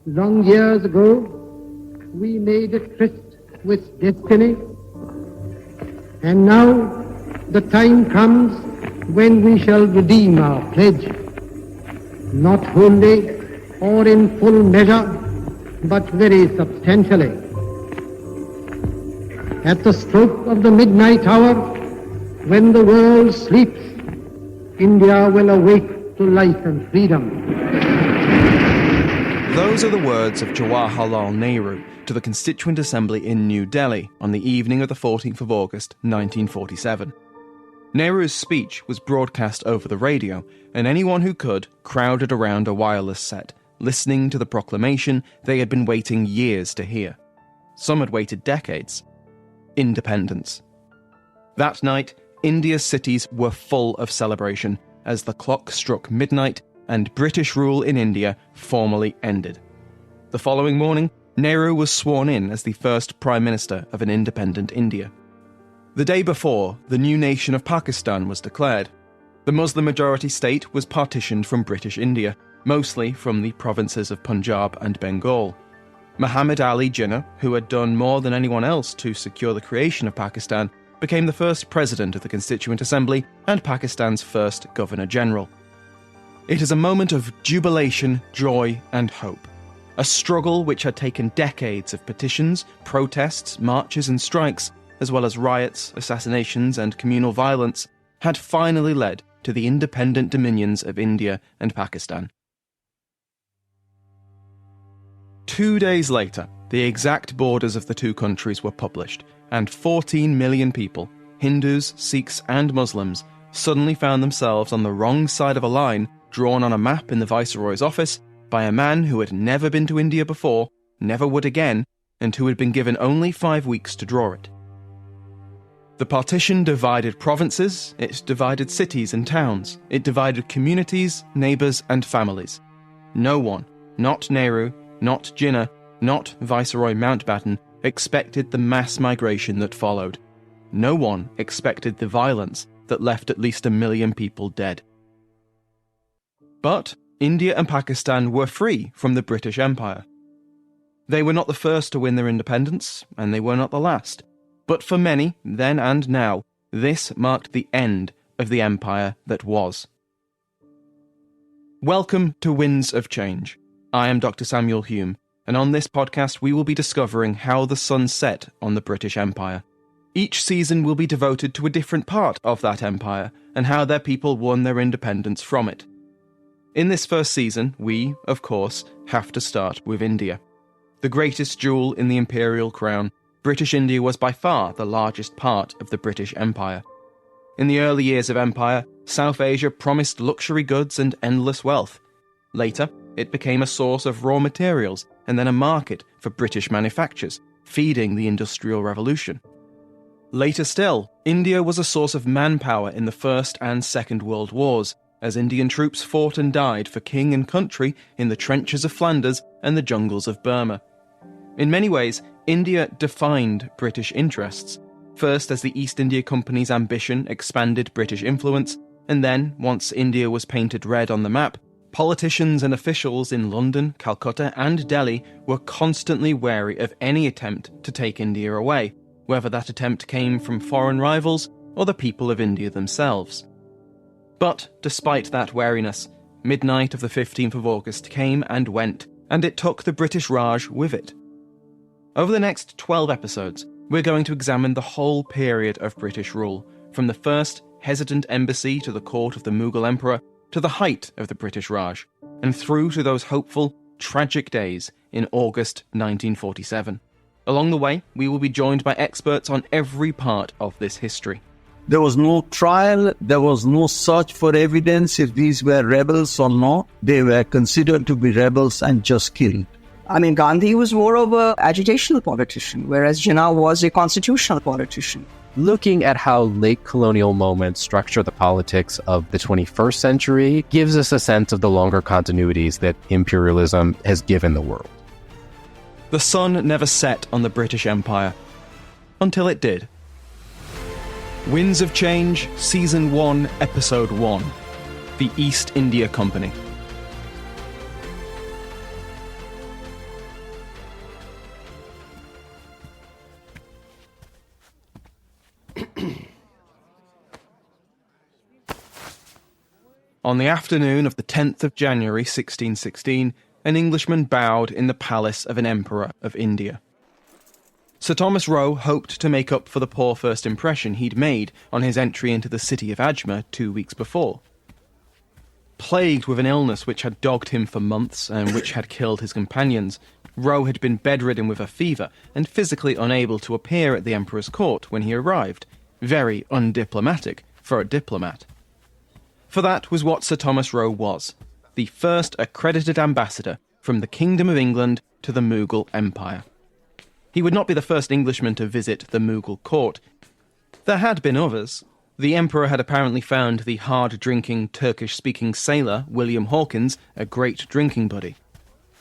Long years ago, we made a tryst with destiny, and now the time comes when we shall redeem our pledge, not wholly or in full measure, but very substantially. At the stroke of the midnight hour, when the world sleeps, India will awake to life and freedom. Those are the words of Jawaharlal Nehru to the Constituent Assembly in New Delhi on the evening of the 14th of August 1947. Nehru's speech was broadcast over the radio, and anyone who could crowded around a wireless set, listening to the proclamation they had been waiting years to hear. Some had waited decades. Independence. That night, India's cities were full of celebration as the clock struck midnight and British rule in India formally ended. The following morning, Nehru was sworn in as the first Prime Minister of an independent India. The day before, the new nation of Pakistan was declared. The Muslim-majority state was partitioned from British India, mostly from the provinces of Punjab and Bengal. Muhammad Ali Jinnah, who had done more than anyone else to secure the creation of Pakistan, became the first president of the Constituent Assembly and Pakistan's first Governor-General. It is a moment of jubilation, joy, and hope. A struggle which had taken decades of petitions, protests, marches, and strikes, as well as riots, assassinations, and communal violence, had finally led to the independent dominions of India and Pakistan. 2 days later, the exact borders of the two countries were published, and 14 million people, Hindus, Sikhs, and Muslims, suddenly found themselves on the wrong side of a line drawn on a map in the Viceroy's office by a man who had never been to India before, never would again, and who had been given only 5 weeks to draw it. The partition divided provinces, it divided cities and towns, it divided communities, neighbours and families. No one, not Nehru, not Jinnah, not Viceroy Mountbatten, expected the mass migration that followed. No one expected the violence that left at least 1 million people dead. But India and Pakistan were free from the British Empire. They were not the first to win their independence, and they were not the last. But for many, then and now, this marked the end of the empire that was. Welcome to Winds of Change. I am Dr. Samuel Hume, and on this podcast we will be discovering how the sun set on the British Empire. Each season will be devoted to a different part of that empire, and how their people won their independence from it. In this first season, we, of course, have to start with India. The greatest jewel in the imperial crown, British India was by far the largest part of the British Empire. In the early years of empire, South Asia promised luxury goods and endless wealth. Later, it became a source of raw materials and then a market for British manufactures, feeding the Industrial Revolution. Later still, India was a source of manpower in the First and Second World Wars, as Indian troops fought and died for king and country in the trenches of Flanders and the jungles of Burma. In many ways, India defined British interests, first as the East India Company's ambition expanded British influence, and then, once India was painted red on the map, politicians and officials in London, Calcutta and Delhi were constantly wary of any attempt to take India away, whether that attempt came from foreign rivals or the people of India themselves. But, despite that wariness, midnight of the 15th of August came and went, and it took the British Raj with it. Over the next 12 episodes, we're going to examine the whole period of British rule, from the first hesitant embassy to the court of the Mughal Emperor, to the height of the British Raj, and through to those hopeful, tragic days in August 1947. Along the way, we will be joined by experts on every part of this history. There was no trial, there was no search for evidence if these were rebels or not. They were considered to be rebels and just killed. I mean, Gandhi was more of an agitational politician, whereas Jinnah was a constitutional politician. Looking at how late colonial moments structure the politics of the 21st century gives us a sense of the longer continuities that imperialism has given the world. The sun never set on the British Empire, until it did. Winds of Change, Season 1, Episode 1, The East India Company. On the afternoon of the 10th of January 1616, an Englishman bowed in the palace of an emperor of India. Sir Thomas Roe hoped to make up for the poor first impression he'd made on his entry into the city of Ajmer 2 weeks before. Plagued with an illness which had dogged him for months and which had killed his companions, Roe had been bedridden with a fever and physically unable to appear at the emperor's court when he arrived. Very undiplomatic for a diplomat. For that was what Sir Thomas Roe was, the first accredited ambassador from the Kingdom of England to the Mughal Empire. He would not be the first Englishman to visit the Mughal court. There had been others. The emperor had apparently found the hard-drinking, Turkish-speaking sailor William Hawkins a great drinking buddy.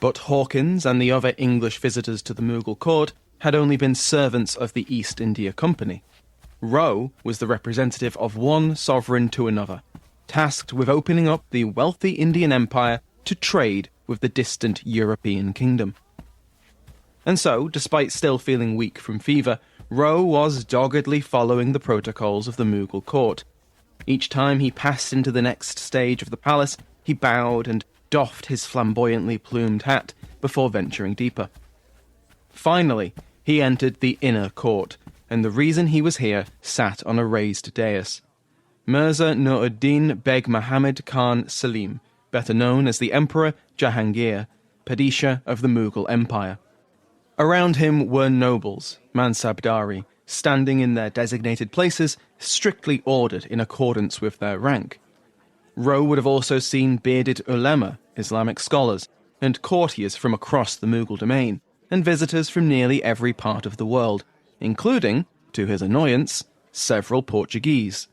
But Hawkins and the other English visitors to the Mughal court had only been servants of the East India Company. Roe was the representative of one sovereign to another, tasked with opening up the wealthy Indian Empire to trade with the distant European kingdom. And so, despite still feeling weak from fever, Roe was doggedly following the protocols of the Mughal court. Each time he passed into the next stage of the palace, he bowed and doffed his flamboyantly plumed hat before venturing deeper. Finally, he entered the inner court, and the reason he was here sat on a raised dais. Mirza Nur-ud-Din Beg Muhammad Khan Salim, better known as the Emperor Jahangir, Padishah of the Mughal Empire. Around him were nobles, Mansabdari, standing in their designated places, strictly ordered in accordance with their rank. Roe would have also seen bearded ulema, Islamic scholars, and courtiers from across the Mughal domain, and visitors from nearly every part of the world, including, to his annoyance, several Portuguese.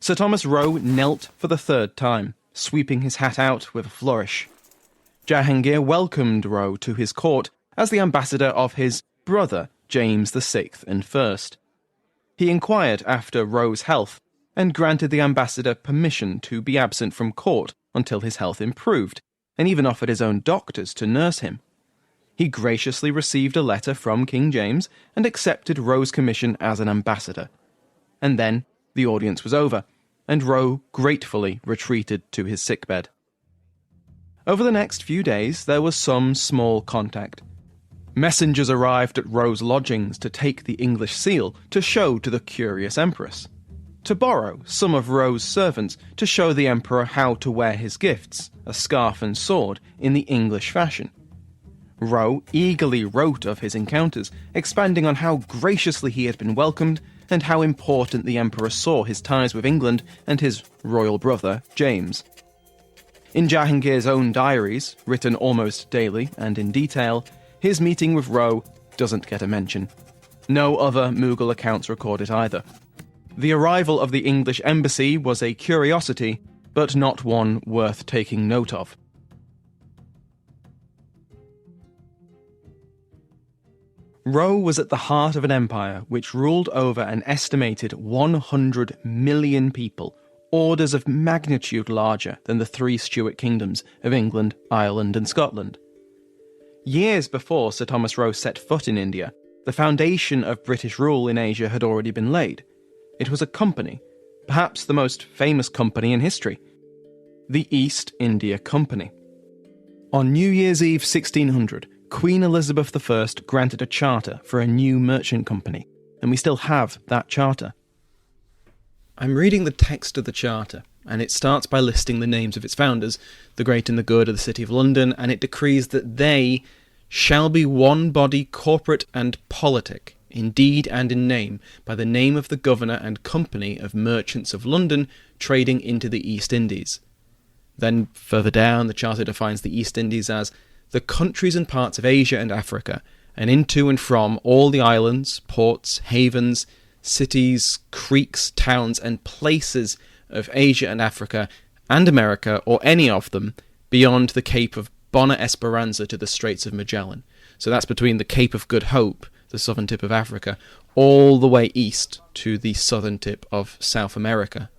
Sir Thomas Roe knelt for the third time, sweeping his hat out with a flourish. Jahangir welcomed Roe to his court as the ambassador of his brother, James VI and First. He inquired after Roe's health and granted the ambassador permission to be absent from court until his health improved, and even offered his own doctors to nurse him. He graciously received a letter from King James and accepted Roe's commission as an ambassador. And then the audience was over, and Roe gratefully retreated to his sickbed. Over the next few days, there was some small contact. Messengers arrived at Roe's lodgings to take the English seal to show to the curious empress, to borrow some of Roe's servants to show the emperor how to wear his gifts, a scarf and sword, in the English fashion. Roe eagerly wrote of his encounters, expanding on how graciously he had been welcomed and how important the emperor saw his ties with England and his royal brother, James. In Jahangir's own diaries, written almost daily and in detail, his meeting with Roe doesn't get a mention. No other Mughal accounts record it either. The arrival of the English embassy was a curiosity, but not one worth taking note of. Roe was at the heart of an empire which ruled over an estimated 100 million people, orders of magnitude larger than the three Stuart kingdoms of England, Ireland and Scotland. Years before Sir Thomas Roe set foot in India, the foundation of British rule in Asia had already been laid. It was a company, perhaps the most famous company in history, the East India Company. On New Year's Eve 1600, Queen Elizabeth I granted a charter for a new merchant company, and we still have that charter. I'm reading the text of the charter, and it starts by listing the names of its founders, the great and the good of the City of London, and it decrees that they shall be one body corporate and politic, in deed and in name, by the name of the Governor and Company of Merchants of London trading into the East Indies. Then, further down, the charter defines the East Indies as the countries and parts of Asia and Africa, and into and from all the islands, ports, havens, cities, creeks, towns, and places of Asia and Africa and America, or any of them, beyond the Cape of Bona Esperanza to the Straits of Magellan. So that's between the Cape of Good Hope, the southern tip of Africa, all the way east to the southern tip of South America.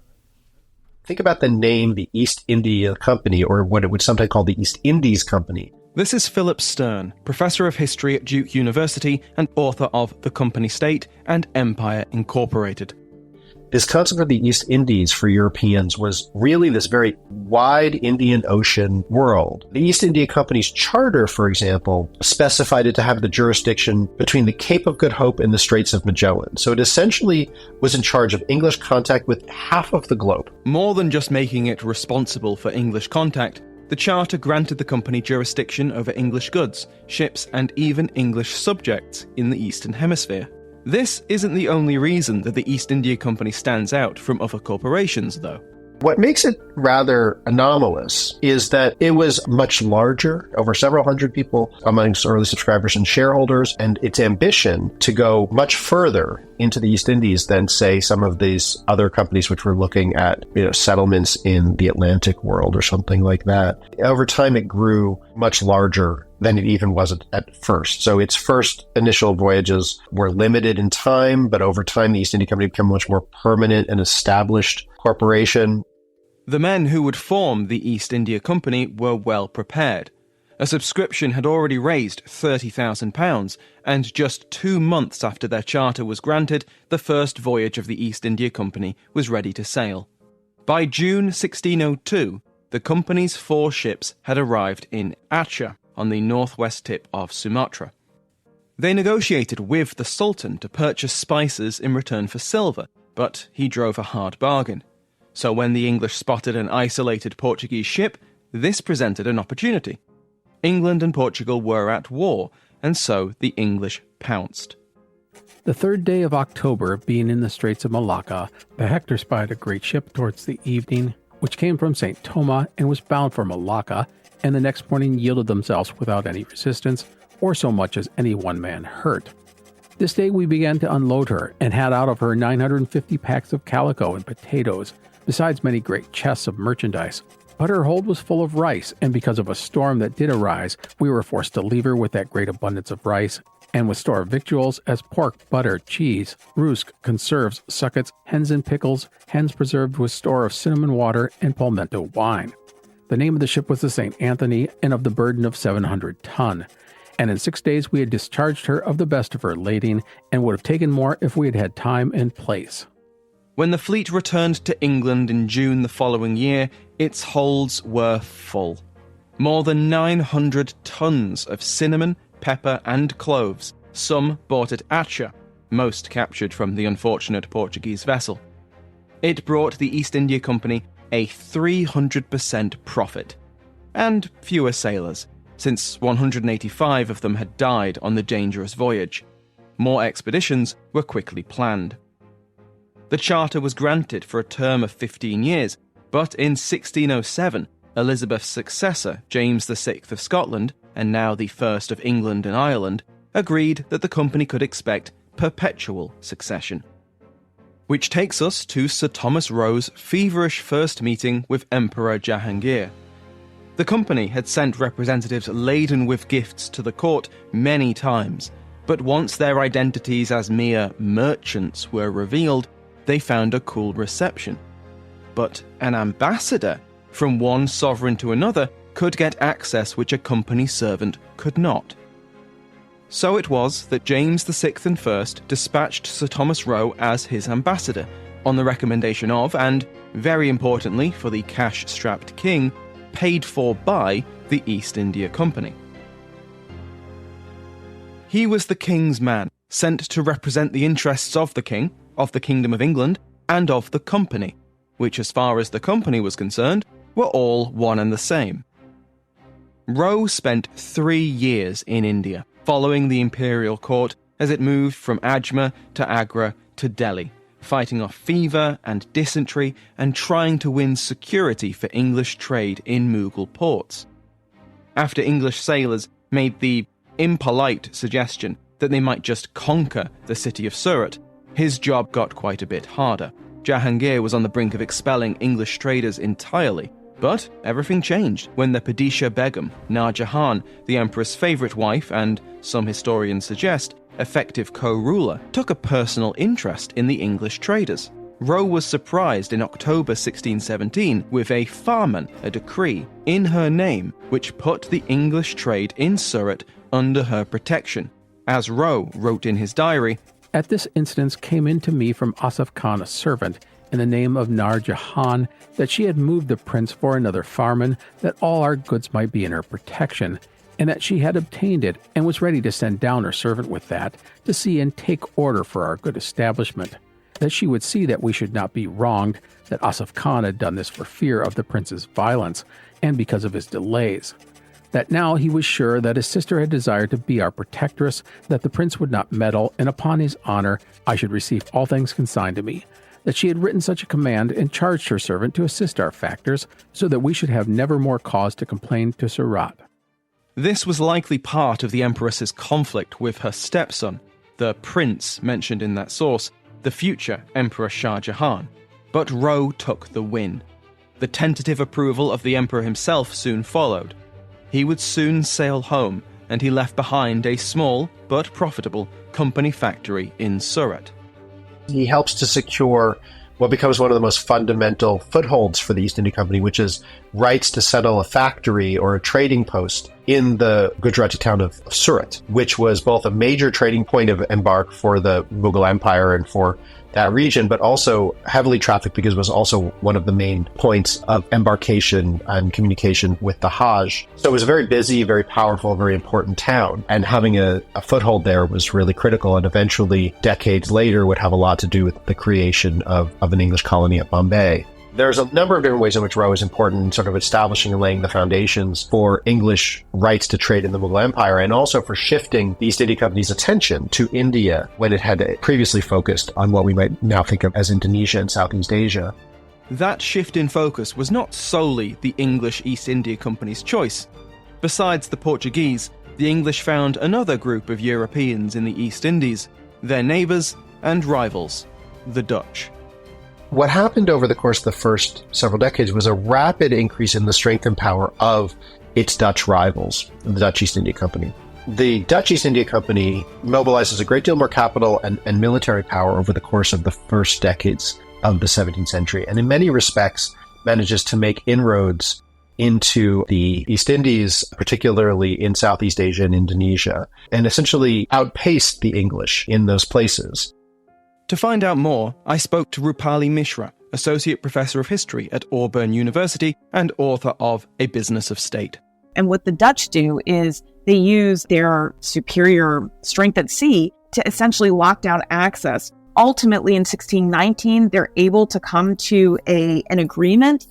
Think about the name, the East India Company, or what it would sometimes call the East Indies Company. This is Philip Stern, Professor of History at Duke University and author of The Company State and Empire Incorporated. this concept of the East Indies for Europeans was really this very wide Indian Ocean world. The East India Company's charter, for example, specified it to have the jurisdiction between the Cape of Good Hope and the Straits of Magellan. So it essentially was in charge of English contact with half of the globe. More than just making it responsible for English contact, the charter granted the company jurisdiction over English goods, ships, and even English subjects in the Eastern Hemisphere. This isn't the only reason that the East India Company stands out from other corporations, though. What makes it rather anomalous is that it was much larger, over several hundred people amongst early subscribers and shareholders, and its ambition to go much further into the East Indies than, say, some of these other companies which were looking at settlements in the Atlantic world or something like that. Over time, it grew much larger than it even was at first. So its first initial voyages were limited in time, but over time, the East India Company became a much more permanent and established corporation. The men who would form the East India Company were well prepared. A subscription had already raised £30,000, and just 2 months after their charter was granted, the first voyage of the East India Company was ready to sail. By June 1602, the company's 4 ships had arrived in Aceh, on the northwest tip of Sumatra. They negotiated with the Sultan to purchase spices in return for silver, but he drove a hard bargain. So when the English spotted an isolated Portuguese ship, this presented an opportunity. England and Portugal were at war, and so the English pounced. The 3rd day of October, being in the Straits of Malacca, the Hector spied a great ship towards the evening, which came from St. Thoma and was bound for Malacca, and the next morning yielded themselves without any resistance, or so much as any one man hurt. This day we began to unload her, and had out of her 950 packs of calico and potatoes, besides many great chests of merchandise. But her hold was full of rice, and because of a storm that did arise, we were forced to leave her with that great abundance of rice, and with store of victuals, as pork, butter, cheese, rusk, conserves, suckets, hens and pickles, hens preserved with store of cinnamon water, and palmetto wine. The name of the ship was the St. Anthony, and of the burden of 700 ton. And in 6 days we had discharged her of the best of her lading, and would have taken more if we had had time and place. When the fleet returned to England in June the following year, its holds were full. More than 900 tons of cinnamon, pepper, and cloves, some bought at Aceh, most captured from the unfortunate Portuguese vessel. It brought the East India Company a 300% profit, and fewer sailors, since 185 of them had died on the dangerous voyage. More expeditions were quickly planned. The charter was granted for a term of 15 years, but in 1607, Elizabeth's successor, James VI of Scotland, and now the first of England and Ireland, agreed that the company could expect perpetual succession. Which takes us to Sir Thomas Roe's feverish first meeting with Emperor Jahangir. The company had sent representatives laden with gifts to the court many times, but once their identities as mere merchants were revealed, they found a cool reception. But an ambassador from one sovereign to another could get access which a company servant could not. So it was that James VI and I dispatched Sir Thomas Roe as his ambassador, on the recommendation of, and, very importantly for the cash-strapped king, paid for by the East India Company. He was the king's man, sent to represent the interests of the king, of the Kingdom of England, and of the company, which as far as the company was concerned, were all one and the same. Roe spent 3 years in India, following the imperial court as it moved from Ajmer to Agra to Delhi, fighting off fever and dysentery and trying to win security for English trade in Mughal ports. After English sailors made the impolite suggestion that they might just conquer the city of Surat, his job got quite a bit harder. Jahangir was on the brink of expelling English traders entirely, but everything changed when the Padishah Begum, Nur Jahan, the emperor's favourite wife and, some historians suggest, effective co-ruler, took a personal interest in the English traders. Roe was surprised in October 1617 with a farman, a decree, in her name which put the English trade in Surat under her protection. As Roe wrote in his diary, At this instance came in to me from Asaf Khan, a servant, in the name of Nar Jahan, that she had moved the prince for another farman, that all our goods might be in her protection, and that she had obtained it, and was ready to send down her servant with that, to see and take order for our good establishment, that she would see that we should not be wronged, that Asaf Khan had done this for fear of the prince's violence, and because of his delays, that now he was sure that his sister had desired to be our protectress, that the prince would not meddle, and upon his honor I should receive all things consigned to me, that she had written such a command and charged her servant to assist our factors, so that we should have never more cause to complain to Surat. This was likely part of the Empress's conflict with her stepson, the prince mentioned in that source, the future Emperor Shah Jahan. But Roe took the win. The tentative approval of the emperor himself soon followed. He would soon sail home, and he left behind a small but profitable company factory in Surat. He helps to secure what becomes one of the most fundamental footholds for the East India Company, which is rights to settle a factory or a trading post in the Gujarati town of Surat, which was both a major trading point of embark for the Mughal Empire and for that region, but also heavily trafficked because it was also one of the main points of embarkation and communication with the Hajj. So it was a very busy, very powerful, very important town, and having a foothold there was really critical, and eventually, decades later, would have a lot to do with the creation of an English colony at Bombay. There's a number of different ways in which Roe is important in sort of establishing and laying the foundations for English rights to trade in the Mughal Empire, and also for shifting the East India Company's attention to India when it had previously focused on what we might now think of as Indonesia and Southeast Asia. That shift in focus was not solely the English East India Company's choice. Besides the Portuguese, the English found another group of Europeans in the East Indies, their neighbours and rivals, the Dutch. What happened over the course of the first several decades was a rapid increase in the strength and power of its Dutch rivals, the Dutch East India Company. The Dutch East India Company mobilizes a great deal more capital and military power over the course of the first decades of the 17th century, and in many respects manages to make inroads into the East Indies, particularly in Southeast Asia and Indonesia, and essentially outpaced the English in those places. To find out more, I spoke to Rupali Mishra, Associate Professor of History at Auburn University and author of A Business of State. And what the Dutch do is they use their superior strength at sea to essentially lock down access. Ultimately, in 1619, they're able to come to an agreement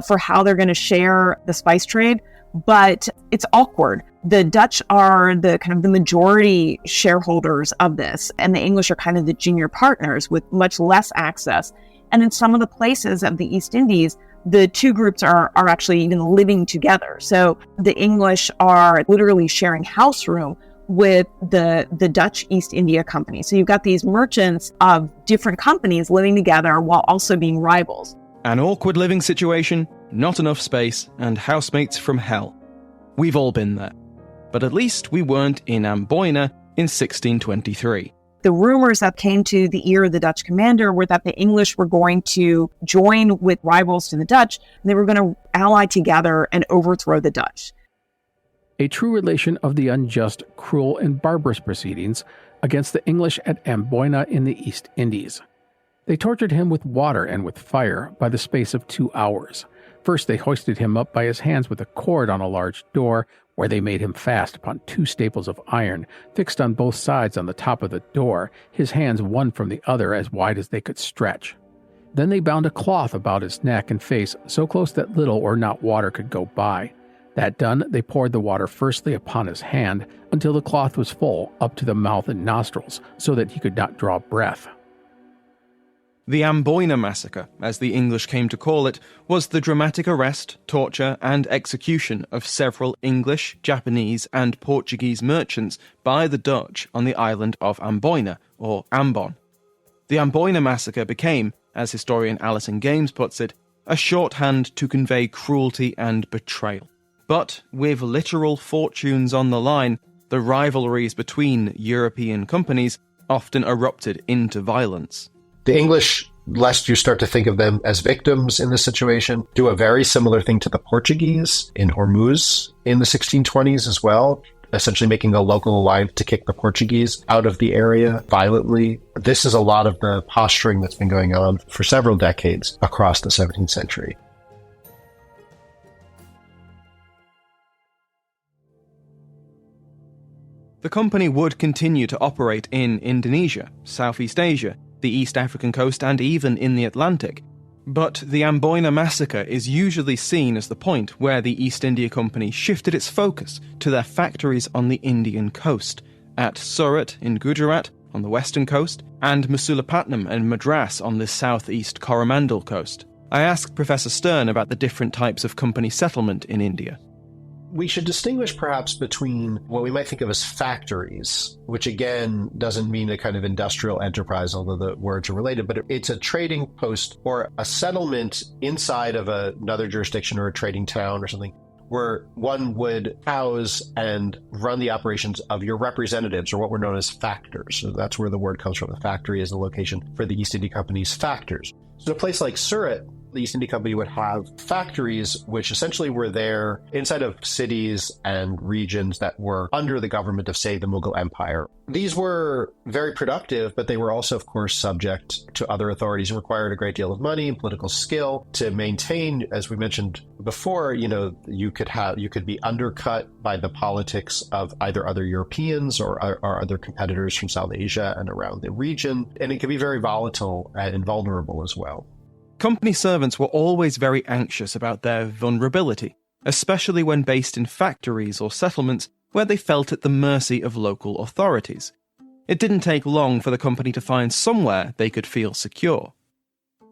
for how they're going to share the spice trade, but it's awkward. The Dutch are the majority shareholders of this, and the English are kind of the junior partners with much less access. And in some of the places of the East Indies, the two groups are actually even living together. So the English are literally sharing house room with the Dutch East India Company. So you've got these merchants of different companies living together while also being rivals. An awkward living situation, not enough space, and housemates from hell. We've all been there. But at least we weren't in Amboyna in 1623. The rumors that came to the ear of the Dutch commander were that the English were going to join with rivals to the Dutch, and they were going to ally together and overthrow the Dutch. A true relation of the unjust, cruel, and barbarous proceedings against the English at Amboyna in the East Indies. They tortured him with water and with fire by the space of 2 hours. First they hoisted him up by his hands with a cord on a large door, where they made him fast upon 2 staples of iron, fixed on both sides on the top of the door, his hands one from the other as wide as they could stretch. Then they bound a cloth about his neck and face so close that little or not water could go by. That done, they poured the water firstly upon his hand, until the cloth was full, up to the mouth and nostrils, so that he could not draw breath. The Amboyna Massacre, as the English came to call it, was the dramatic arrest, torture, and execution of several English, Japanese, and Portuguese merchants by the Dutch on the island of Amboyna, or Ambon. The Amboyna Massacre became, as historian Alison Games puts it, a shorthand to convey cruelty and betrayal. But, with literal fortunes on the line, the rivalries between European companies often erupted into violence. The English, lest you start to think of them as victims in this situation, do a very similar thing to the Portuguese in Hormuz in the 1620s as well, essentially making a local alliance to kick the Portuguese out of the area violently. This is a lot of the posturing that's been going on for several decades across the 17th century. The company would continue to operate in Indonesia, Southeast Asia, the East African coast, and even in the Atlantic. But the Amboyna Massacre is usually seen as the point where the East India Company shifted its focus to their factories on the Indian coast, at Surat in Gujarat on the western coast, and Masulipatam and Madras on the southeast Coromandel coast. I asked Professor Stern about the different types of company settlement in India. We should distinguish perhaps between what we might think of as factories, which again doesn't mean a kind of industrial enterprise, although the words are related, but it's a trading post or a settlement inside of another jurisdiction or a trading town or something, where one would house and run the operations of your representatives, or what were known as factors. So that's where the word comes from. The factory is the location for the East India Company's factors. So a place like Surat, the East India Company would have factories which essentially were there inside of cities and regions that were under the government of, say, the Mughal Empire. These were very productive, but they were also, of course, subject to other authorities and required a great deal of money and political skill to maintain. As we mentioned before, you could be undercut by the politics of either other Europeans or other competitors from South Asia and around the region, and it could be very volatile and vulnerable as well. Company servants were always very anxious about their vulnerability, especially when based in factories or settlements where they felt at the mercy of local authorities. It didn't take long for the company to find somewhere they could feel secure.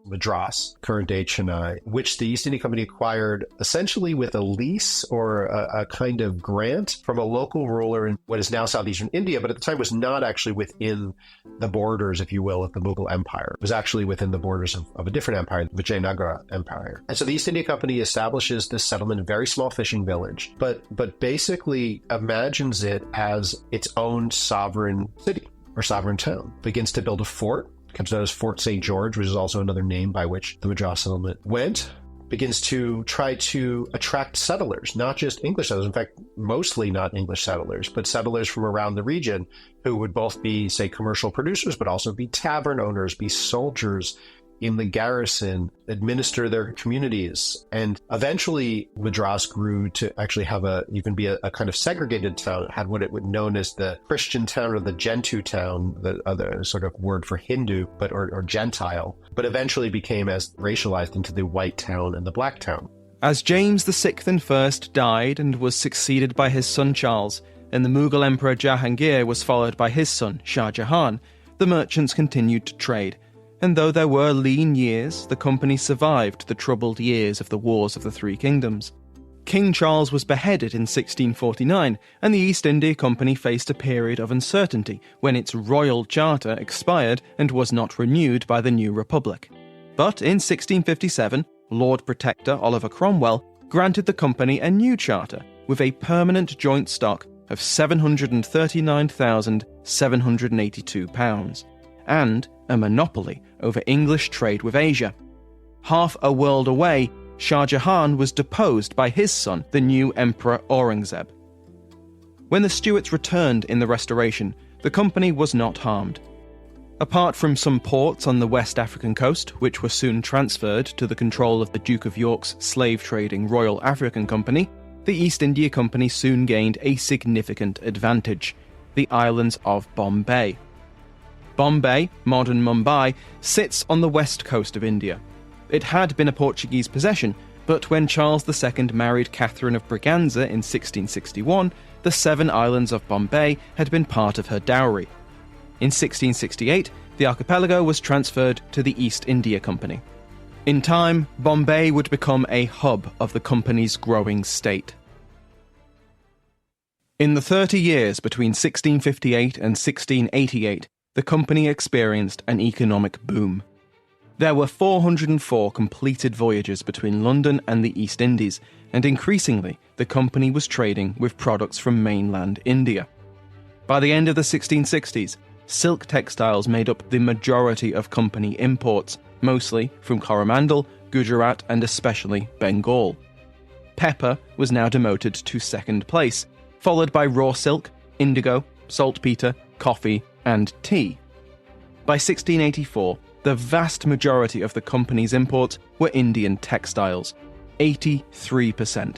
Madras, current-day Chennai, which the East India Company acquired essentially with a lease or a kind of grant from a local ruler in what is now southeastern India, but at the time was not actually within the borders, if you will, of the Mughal Empire. It was actually within the borders of a different empire, the Vijayanagara Empire. And so the East India Company establishes this settlement, a very small fishing village, but basically imagines it as its own sovereign city or sovereign town. Begins to build a fort. Comes out as Fort St. George, which is also another name by which the Madras settlement went. Begins to try to attract settlers, not just English settlers, in fact, mostly not English settlers, but settlers from around the region who would both be, say, commercial producers, but also be tavern owners, be soldiers in the garrison, administer their communities. And eventually Madras grew to actually have even be a kind of segregated town. It had what it would known as the Christian town or the Gentoo town, the other sort of word for Hindu, or Gentile, but eventually became as racialized into the white town and the black town. As James VI and I died and was succeeded by his son Charles, and the Mughal Emperor Jahangir was followed by his son Shah Jahan, the merchants continued to trade. And though there were lean years, the company survived the troubled years of the Wars of the Three Kingdoms. King Charles was beheaded in 1649, and the East India Company faced a period of uncertainty when its royal charter expired and was not renewed by the new republic. But in 1657, Lord Protector Oliver Cromwell granted the company a new charter with a permanent joint stock of £739,782, and a monopoly over English trade with Asia. Half a world away, Shah Jahan was deposed by his son, the new Emperor Aurangzeb. When the Stuarts returned in the Restoration, the company was not harmed. Apart from some ports on the West African coast, which were soon transferred to the control of the Duke of York's slave-trading Royal African Company, the East India Company soon gained a significant advantage: the islands of Bombay. Bombay, modern Mumbai, sits on the west coast of India. It had been a Portuguese possession, but when Charles II married Catherine of Braganza in 1661, the 7 islands of Bombay had been part of her dowry. In 1668, the archipelago was transferred to the East India Company. In time, Bombay would become a hub of the company's growing state. In the 30 years between 1658 and 1688, the company experienced an economic boom. There were 404 completed voyages between London and the East Indies, and increasingly, the company was trading with products from mainland India. By the end of the 1660s, silk textiles made up the majority of company imports, mostly from Coromandel, Gujarat, and especially Bengal. Pepper was now demoted to second place, followed by raw silk, indigo, saltpeter, coffee, and tea. By 1684, the vast majority of the company's imports were Indian textiles, 83%.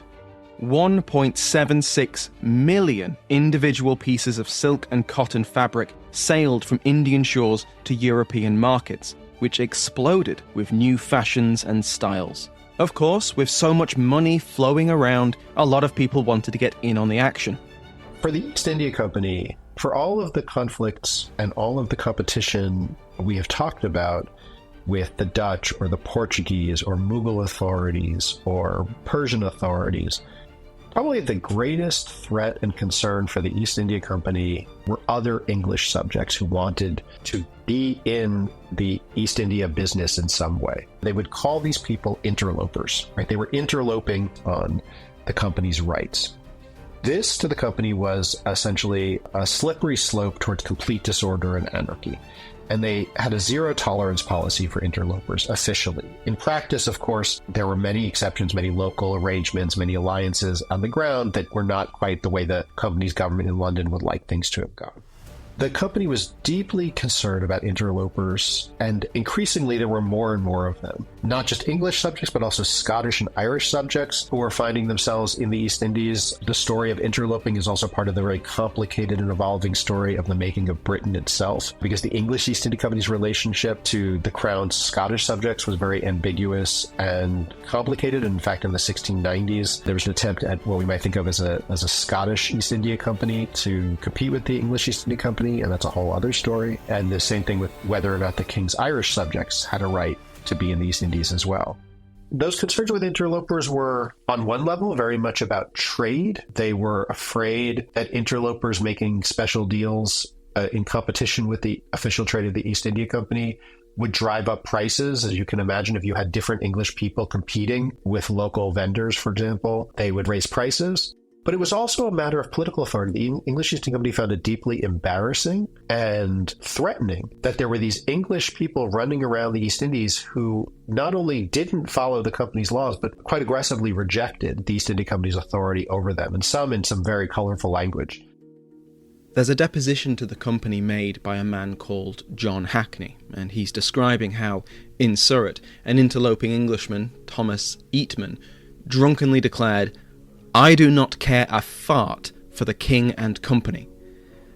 1.76 million individual pieces of silk and cotton fabric sailed from Indian shores to European markets, which exploded with new fashions and styles. Of course, with so much money flowing around, a lot of people wanted to get in on the action. For the East India Company, for all of the conflicts and all of the competition we have talked about with the Dutch or the Portuguese or Mughal authorities or Persian authorities, probably the greatest threat and concern for the East India Company were other English subjects who wanted to be in the East India business in some way. They would call these people interlopers, right? They were interloping on the company's rights. This, to the company, was essentially a slippery slope towards complete disorder and anarchy. And they had a zero-tolerance policy for interlopers, officially. In practice, of course, there were many exceptions, many local arrangements, many alliances on the ground that were not quite the way the company's government in London would like things to have gone. The company was deeply concerned about interlopers, and increasingly there were more and more of them. Not just English subjects, but also Scottish and Irish subjects who were finding themselves in the East Indies. The story of interloping is also part of the very complicated and evolving story of the making of Britain itself, because the English East India Company's relationship to the crown's Scottish subjects was very ambiguous and complicated. In fact, in the 1690s, there was an attempt at what we might think of as a Scottish East India Company to compete with the English East India Company, and that's a whole other story. And the same thing with whether or not the king's Irish subjects had a right to be in the East Indies as well. Those concerns with interlopers were, on one level, very much about trade. They were afraid that interlopers making special deals in competition with the official trade of the East India Company would drive up prices. As you can imagine, if you had different English people competing with local vendors, for example, they would raise prices. But it was also a matter of political authority. The English East India Company found it deeply embarrassing and threatening that there were these English people running around the East Indies who not only didn't follow the company's laws, but quite aggressively rejected the East India Company's authority over them, and some in some very colorful language. There's a deposition to the company made by a man called John Hackney, and he's describing how, in Surrey, an interloping Englishman, Thomas Eatman, drunkenly declared, "I do not care a fart for the king and company."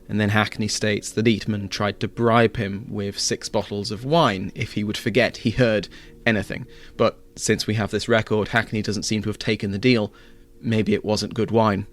And then Hackney states that Eatman tried to bribe him with 6 bottles of wine if he would forget he heard anything. But since we have this record, Hackney doesn't seem to have taken the deal. Maybe it wasn't good wine.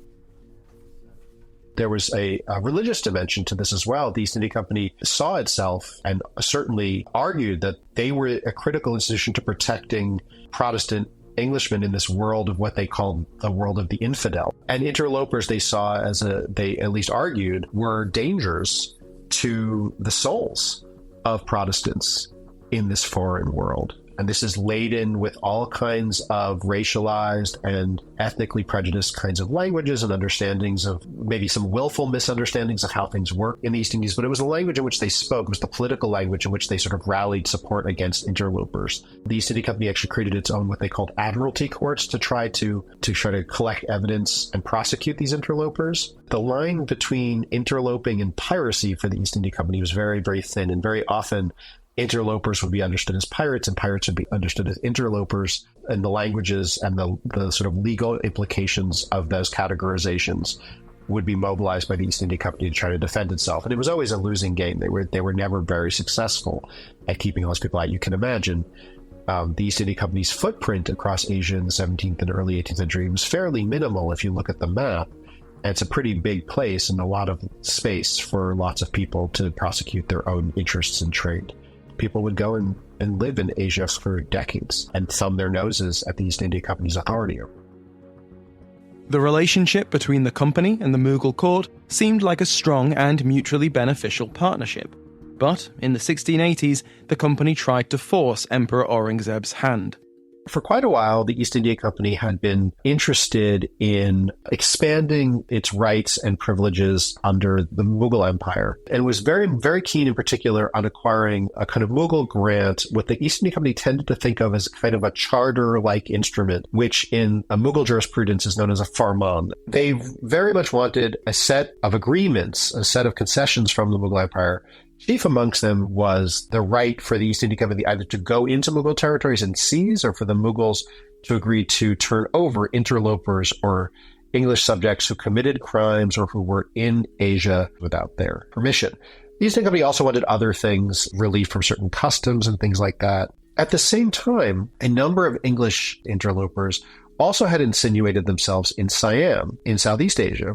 There was a religious dimension to this as well. The East India Company saw itself and certainly argued that they were a critical institution to protecting Protestant Englishmen in this world of what they called the world of the infidel. And interlopers they saw as they at least argued, were dangers to the souls of Protestants in this foreign world. And this is laden with all kinds of racialized and ethnically prejudiced kinds of languages and understandings of maybe some willful misunderstandings of how things work in the East Indies. But it was the language in which they spoke. It was the political language in which they sort of rallied support against interlopers. The East India Company actually created its own what they called admiralty courts to try to collect evidence and prosecute these interlopers. The line between interloping and piracy for the East India Company was very, very thin, and very often interlopers would be understood as pirates and pirates would be understood as interlopers, and the languages and the sort of legal implications of those categorizations would be mobilized by the East India Company to try to defend itself. And it was always a losing game. They were never very successful at keeping all those people out. You can imagine the East India Company's footprint across Asia in the 17th and early 18th century was fairly minimal if you look at the map. And it's a pretty big place and a lot of space for lots of people to prosecute their own interests in trade. People would go and live in Asia for decades and thumb their noses at the East India Company's authority. The relationship between the company and the Mughal court seemed like a strong and mutually beneficial partnership. But in the 1680s, the company tried to force Emperor Aurangzeb's hand. For quite a while, the East India Company had been interested in expanding its rights and privileges under the Mughal Empire, and was very, very keen in particular on acquiring a kind of Mughal grant, what the East India Company tended to think of as kind of a charter-like instrument, which in a Mughal jurisprudence is known as a farman. They very much wanted a set of agreements, a set of concessions from the Mughal Empire. Chief amongst them was the right for the East India Company either to go into Mughal territories and seize, or for the Mughals to agree to turn over interlopers or English subjects who committed crimes or who were in Asia without their permission. The East India Company also wanted other things, relief from certain customs and things like that. At the same time, a number of English interlopers also had insinuated themselves in Siam, in Southeast Asia.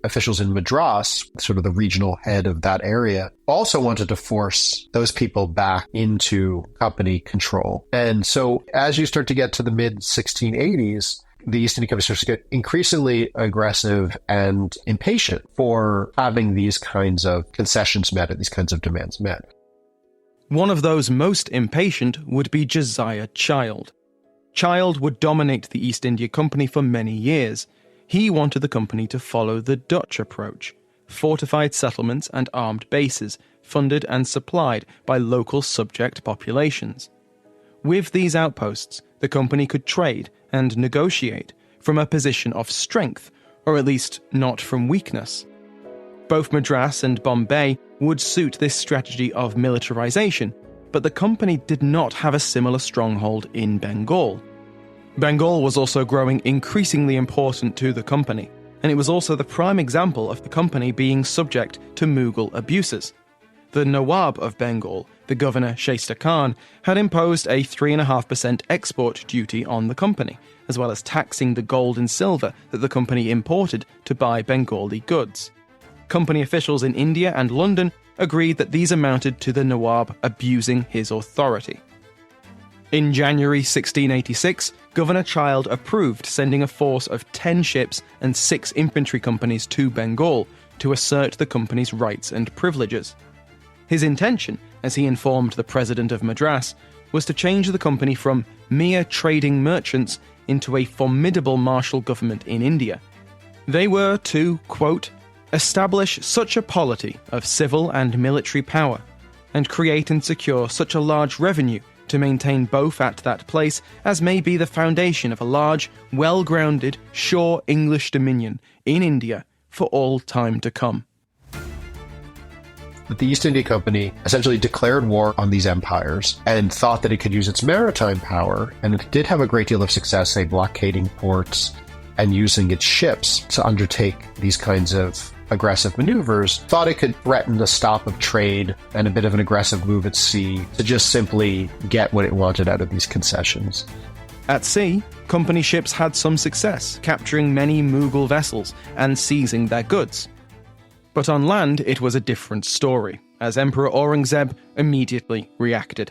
Officials in Madras, sort of the regional head of that area, also wanted to force those people back into company control. And so as you start to get to the mid-1680s, the East India Company starts to get increasingly aggressive and impatient for having these kinds of concessions met and these kinds of demands met. One of those most impatient would be Josiah Child. Child would dominate the East India Company for many years. He wanted the company to follow the Dutch approach: fortified settlements and armed bases, funded and supplied by local subject populations. With these outposts, the company could trade and negotiate from a position of strength, or at least not from weakness. Both Madras and Bombay would suit this strategy of militarization, but the company did not have a similar stronghold in Bengal. Bengal was also growing increasingly important to the company, and it was also the prime example of the company being subject to Mughal abuses. The Nawab of Bengal, the governor Shaista Khan, had imposed a 3.5% export duty on the company, as well as taxing the gold and silver that the company imported to buy Bengali goods. Company officials in India and London agreed that these amounted to the Nawab abusing his authority. In January 1686, Governor Child approved sending a force of 10 ships and 6 infantry companies to Bengal to assert the company's rights and privileges. His intention, as he informed the president of Madras, was to change the company from mere trading merchants into a formidable martial government in India. They were to, quote, establish such a polity of civil and military power, and create and secure such a large revenue to maintain both at that place as may be the foundation of a large, well-grounded, sure English dominion in India for all time to come. But the East India Company essentially declared war on these empires and thought that it could use its maritime power, and it did have a great deal of success, say, blockading ports and using its ships to undertake these kinds of aggressive maneuvers, thought it could threaten the stop of trade and a bit of an aggressive move at sea to just simply get what it wanted out of these concessions. At sea, company ships had some success, capturing many Mughal vessels and seizing their goods. But on land, it was a different story, as Emperor Aurangzeb immediately reacted.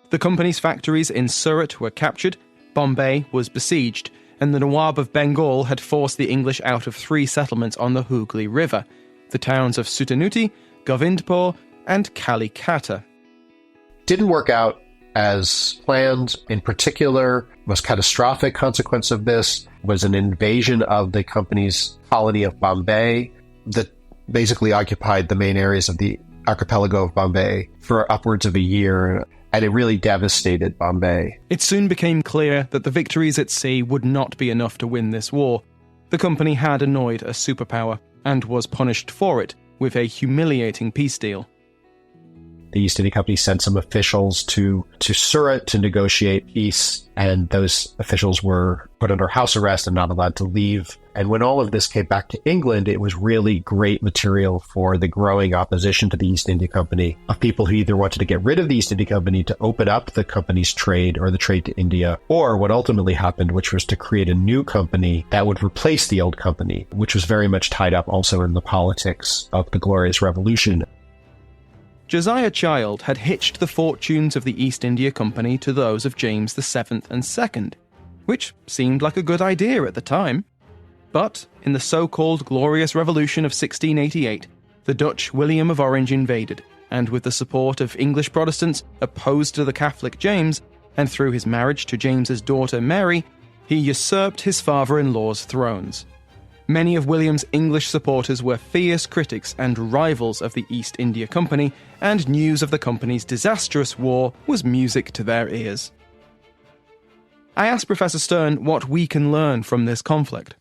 The company's factories in Surat were captured, Bombay was besieged, and the Nawab of Bengal had forced the English out of 3 settlements on the Hooghly River, the towns of Sutanuti, Govindpur, and Calcutta. Didn't work out as planned. In particular, most catastrophic consequence of this was an invasion of the company's colony of Bombay that basically occupied the main areas of the archipelago of Bombay for upwards of a year, and it really devastated Bombay. It soon became clear that the victories at sea would not be enough to win this war. The company had annoyed a superpower, and was punished for it with a humiliating peace deal. The East India Company sent some officials to Surat to negotiate peace, and those officials were put under house arrest and not allowed to leave. And when all of this came back to England, it was really great material for the growing opposition to the East India Company, of people who either wanted to get rid of the East India Company to open up the company's trade or the trade to India, or what ultimately happened, which was to create a new company that would replace the old company, which was very much tied up also in the politics of the Glorious Revolution. Josiah Child had hitched the fortunes of the East India Company to those of James VII and II, which seemed like a good idea at the time. But in the so-called Glorious Revolution of 1688, the Dutch William of Orange invaded, and with the support of English Protestants opposed to the Catholic James, and through his marriage to James's daughter Mary, he usurped his father-in-law's thrones. Many of William's English supporters were fierce critics and rivals of the East India Company, and news of the company's disastrous war was music to their ears. I asked Professor Stern what we can learn from this conflict.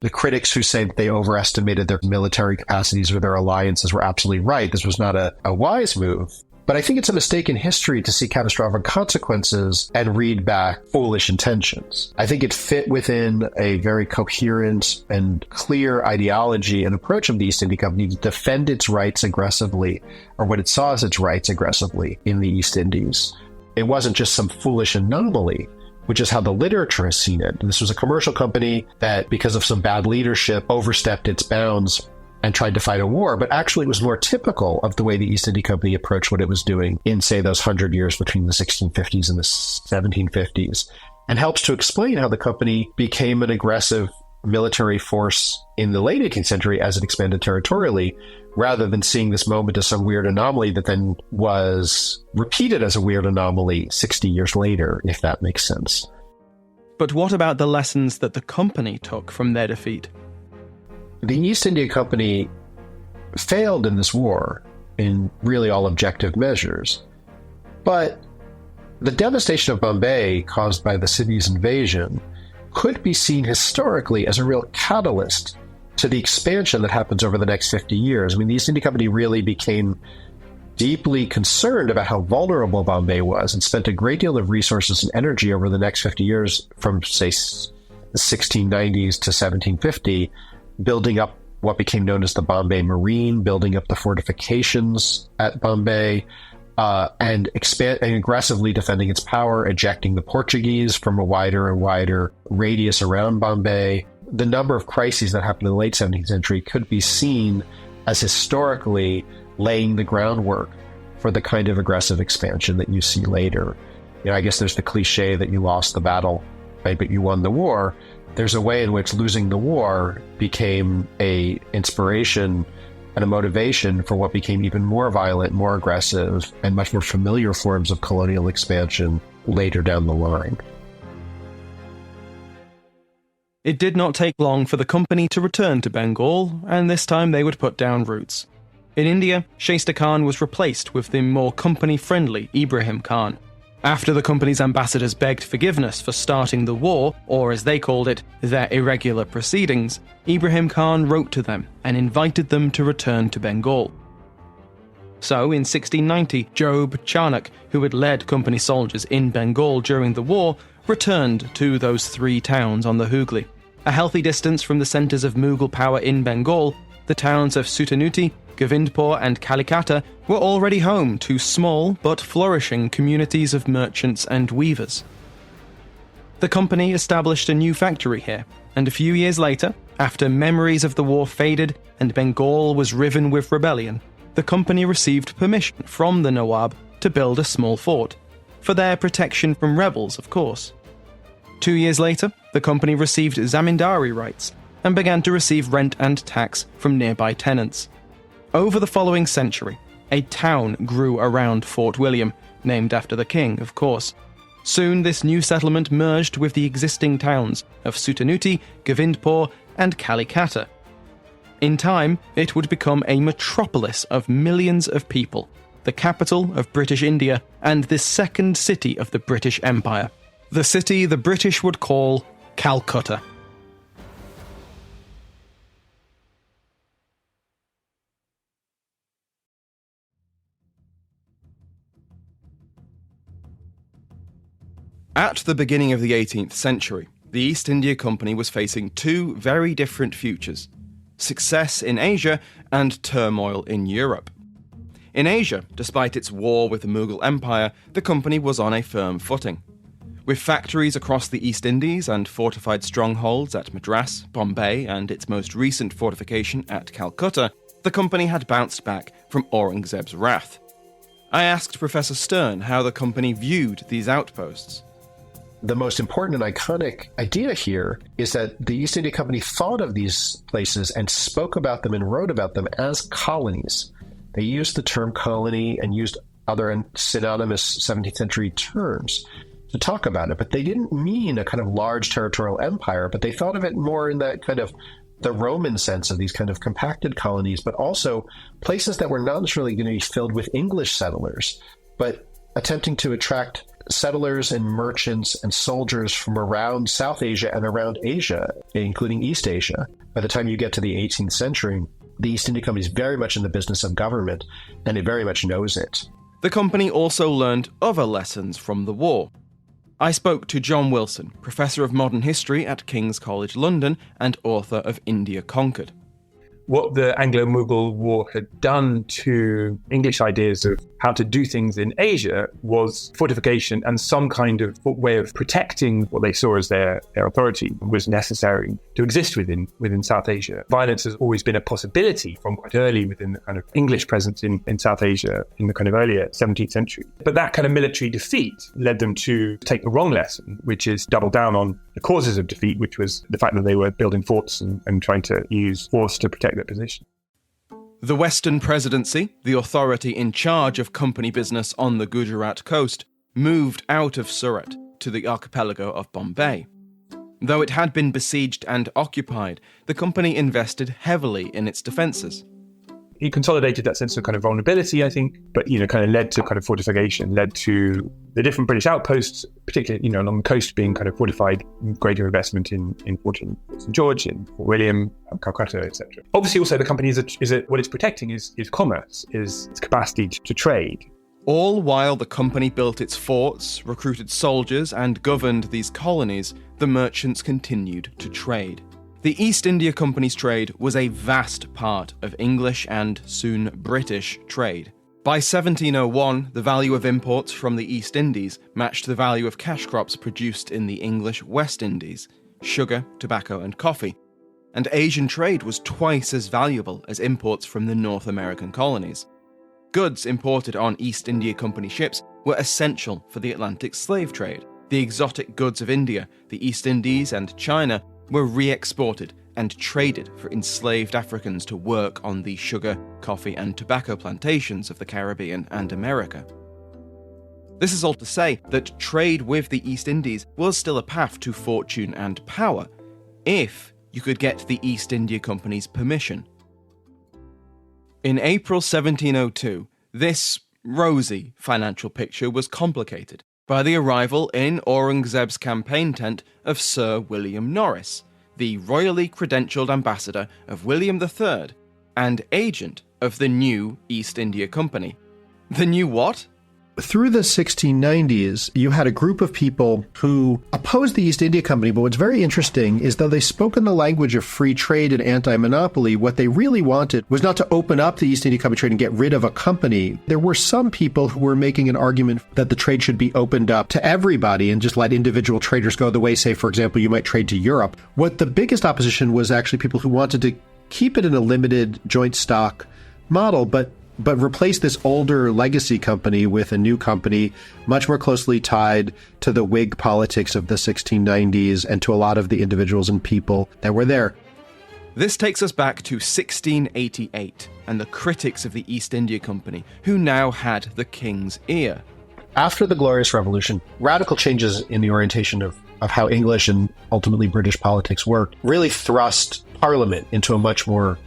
The critics who say that they overestimated their military capacities or their alliances were absolutely right. This was not a wise move. But I think it's a mistake in history to see catastrophic consequences and read back foolish intentions. I think it fit within a very coherent and clear ideology and approach of the East India Company to defend its rights aggressively, or what it saw as its rights aggressively in the East Indies. It wasn't just some foolish anomaly, which is how the literature has seen it. This was a commercial company that, because of some bad leadership, overstepped its bounds and tried to fight a war, but actually it was more typical of the way the East India Company approached what it was doing in, say, those 100 years between the 1650s and the 1750s, and helps to explain how the company became an aggressive military force in the late 18th century as it expanded territorially, rather than seeing this moment as some weird anomaly that then was repeated as a weird anomaly 60 years later, if that makes sense. But what about the lessons that the company took from their defeat? The East India Company failed in this war in really all objective measures, but the devastation of Bombay caused by the city's invasion could be seen historically as a real catalyst to the expansion that happens over the next 50 years. I mean, the East India Company really became deeply concerned about how vulnerable Bombay was and spent a great deal of resources and energy over the next 50 years from, say, the 1690s to 1750, building up what became known as the Bombay Marine, building up the fortifications at Bombay, and aggressively defending its power, ejecting the Portuguese from a wider and wider radius around Bombay. The number of crises that happened in the late 17th century could be seen as historically laying the groundwork for the kind of aggressive expansion that you see later. You know, I guess there's the cliche that you lost the battle, right, but you won the war. There's a way in which losing the war became an inspiration and a motivation for what became even more violent, more aggressive, and much more familiar forms of colonial expansion later down the line. It did not take long for the company to return to Bengal, and this time they would put down roots. In India, Shaista Khan was replaced with the more company-friendly Ibrahim Khan. After the company's ambassadors begged forgiveness for starting the war, or as they called it, their irregular proceedings, Ibrahim Khan wrote to them and invited them to return to Bengal. So, in 1690, Job Charnock, who had led company soldiers in Bengal during the war, returned to those three towns on the Hooghly. A healthy distance from the centres of Mughal power in Bengal, the towns of Sutanuti, Govindpur and Calcutta were already home to small but flourishing communities of merchants and weavers. The company established a new factory here, and a few years later, after memories of the war faded and Bengal was riven with rebellion, the company received permission from the Nawab to build a small fort, for their protection from rebels, of course. 2 years later, the company received zamindari rights and began to receive rent and tax from nearby tenants. Over the following century, a town grew around Fort William, named after the king, of course. Soon this new settlement merged with the existing towns of Sutanuti, Govindpur, and Calcutta. In time, it would become a metropolis of millions of people, the capital of British India, and the second city of the British Empire. The city the British would call Calcutta. At the beginning of the 18th century, the East India Company was facing two very different futures: success in Asia and turmoil in Europe. In Asia, despite its war with the Mughal Empire, the company was on a firm footing. With factories across the East Indies and fortified strongholds at Madras, Bombay, and its most recent fortification at Calcutta, the company had bounced back from Aurangzeb's wrath. I asked Professor Stern how the company viewed these outposts. The most important and iconic idea here is that the East India Company thought of these places and spoke about them and wrote about them as colonies. They used the term colony and used other synonymous 17th century terms. to talk about it, but they didn't mean a kind of large territorial empire, but they thought of it more in that kind of the Roman sense of these kind of compacted colonies, but also places that were not necessarily going to be filled with English settlers, but attempting to attract settlers and merchants and soldiers from around South Asia and around Asia, including East Asia. By the time you get to the 18th century, the East India Company is very much in the business of government, and it very much knows it. The company also learned other lessons from the war. I spoke to John Wilson, Professor of Modern History at King's College London and author of India Conquered. What the Anglo-Mughal War had done to English ideas of how to do things in Asia was fortification, and some kind of way of protecting what they saw as their authority was necessary to exist within South Asia. Violence has always been a possibility from quite early within the kind of English presence in South Asia in the kind of earlier 17th century. But that kind of military defeat led them to take the wrong lesson, which is double down on the causes of defeat, which was the fact that they were building forts and trying to use force to protect their position. The Western Presidency, the authority in charge of company business on the Gujarat coast, moved out of Surat to the archipelago of Bombay. Though it had been besieged and occupied, the company invested heavily in its defences. He consolidated that sense of kind of vulnerability, I think, but, kind of led to kind of fortification, led to the different British outposts, particularly, along the coast being kind of fortified, greater investment in Fort St. George, in Fort William, Calcutta, etc. Obviously, also the company what it's protecting is commerce, is its capacity to trade. All while the company built its forts, recruited soldiers, and governed these colonies, the merchants continued to trade. The East India Company's trade was a vast part of English and soon British trade. By 1701, the value of imports from the East Indies matched the value of cash crops produced in the English West Indies, sugar, tobacco, and coffee, and Asian trade was twice as valuable as imports from the North American colonies. Goods imported on East India Company ships were essential for the Atlantic slave trade. The exotic goods of India, the East Indies, and China were re-exported and traded for enslaved Africans to work on the sugar, coffee, and tobacco plantations of the Caribbean and America. This is all to say that trade with the East Indies was still a path to fortune and power, if you could get the East India Company's permission. In April 1702, this rosy financial picture was complicated by the arrival in Aurangzeb's campaign tent of Sir William Norris, the royally credentialed ambassador of William III and agent of the new East India Company. The new what? Through the 1690s, you had a group of people who opposed the East India Company, but what's very interesting is though they spoke in the language of free trade and anti-monopoly, what they really wanted was not to open up the East India Company trade and get rid of a company. There were some people who were making an argument that the trade should be opened up to everybody and just let individual traders go the way, say, for example, you might trade to Europe. What the biggest opposition was actually people who wanted to keep it in a limited joint stock model, but replace this older legacy company with a new company much more closely tied to the Whig politics of the 1690s and to a lot of the individuals and people that were there. This takes us back to 1688 and the critics of the East India Company, who now had the king's ear. After the Glorious Revolution, radical changes in the orientation of how English and ultimately British politics worked really thrust Parliament into a much more